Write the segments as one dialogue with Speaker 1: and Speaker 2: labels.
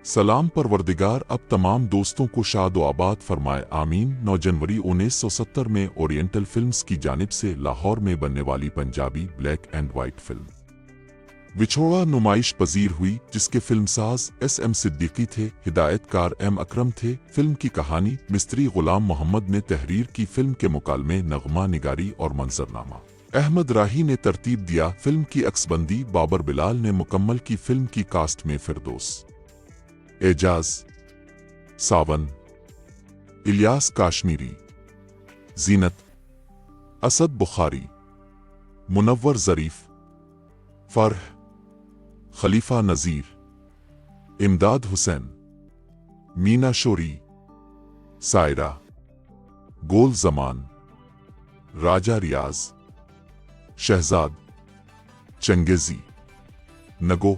Speaker 1: सलाम परवरदिगार अब तमाम दोस्तों को शाद व आबाद फरमाए आमीन। 9 जनवरी 1970 में ओरिएंटल फिल्म्स की जानिब से लाहौर में बनने वाली Punjabi black and white film Vichhoda नुमाइश पजीर हुई, जिसके फिल्मसाज एस.एम. सिद्दीकी थे, हिदायतकार एम. अकरम थे। फिल्म की कहानी मिस्त्री गुलाम मोहम्मद ने तहरीर की। फिल्म के मुकालमे नगमा निगारी और मंजरनामा अहमद राही ने तरतीब दिया। फिल्म की अक्सबंदी बाबर बिलाल ने मुकम्मल की। फिल्म की कास्ट में फिरदौस, एजाज, सावन, इलियास काश्मीरी, जीनत, असद बुखारी, मुनव्वर ज़रीफ, फरह, खलीफा नज़ीर, इमदाद हुसैन, मीना शोरी, सायरा, गोल जमान, राजा रियाज, शहजाद, चंगेजी, नगो,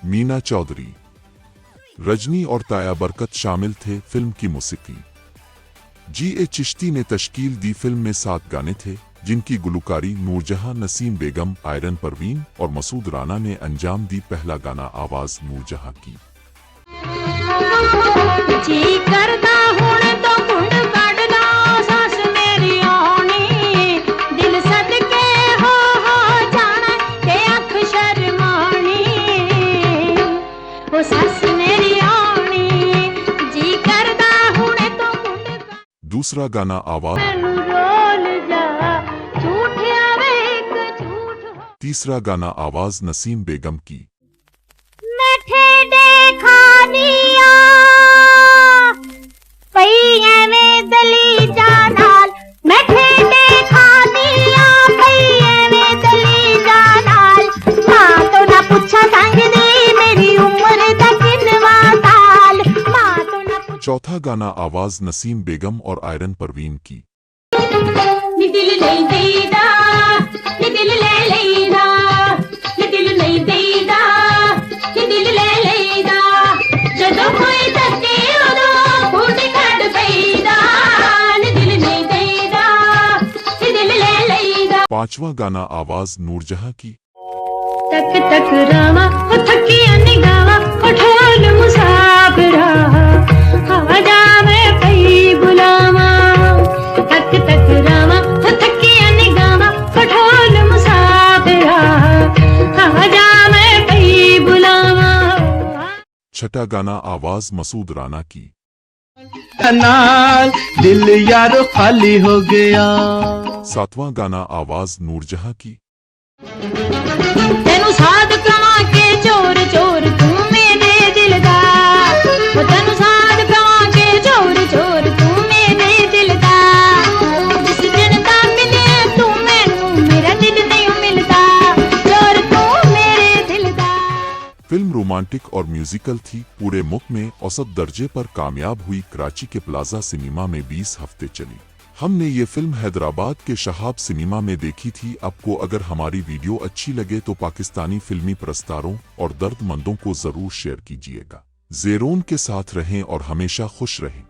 Speaker 1: मीना चौधरी, रजनी और ताया बरकत शामिल थे। फिल्म की मौसीकी जी.ए. चिश्ती ने तश्कील दी। फिल्म में 7 गाने थे, जिनकी गुलकारी नूरजहां, नसीम बेगम, आयरन परवीन और मसूद राना ने अंजाम दी। पहला गाना आवाज नूरजहां की। जी करदा हुण तो कुंड काढना सास मेरी आनी, दिल सदके हो जाना ते अख शर्मानी, ओ सास मेरी आनी, जी करदा हुण तो कुंड। दूसरा गाना आवाज। तीसरा गाना आवाज नसीम बेगम की। चौथा गाना आवाज नसीम बेगम और आयरन परवीन की। पांचवा गाना आवाज नूरजहां की। तक तक रामा ओ थकिया निगावा ओ ढोल मुसाफिरा, आजा मैं पई बुलावा, तक तक रामा ओ थकिया निगावा ओ ढोल मुसाफिरा, आजा मैं पई बुलावा। छठा गाना आवाज मसूद राना की। दिल यारो खाली हो गया। सातवां गाना आवाज नूरजहां की। तेनू साध कवा के चोर चोर तू मेरे दिल दा, तेनू साध कवा के चोर चोर तू मेरे दिल दा, जिस दिन दा मिले तू मैनू मेरा दिल नहीं मिलता, चोर तू मेरे दिल दा। फिल्म रोमांटिक और म्यूजिकल थी। पूरे मुल्क में औसत दर्जे पर कामयाब हुई। कराची के प्लाजा सिनेमा में 20 हफ्ते चली। हमने ये फिल्म हैदराबाद के शहाब सिनेमा में देखी थी। आपको अगर हमारी वीडियो अच्छी लगे तो पाकिस्तानी फिल्मी परस्तारों और दर्दमंदों को जरूर शेयर कीजिएगा। ज़ेरोन के साथ रहें और हमेशा खुश रहें।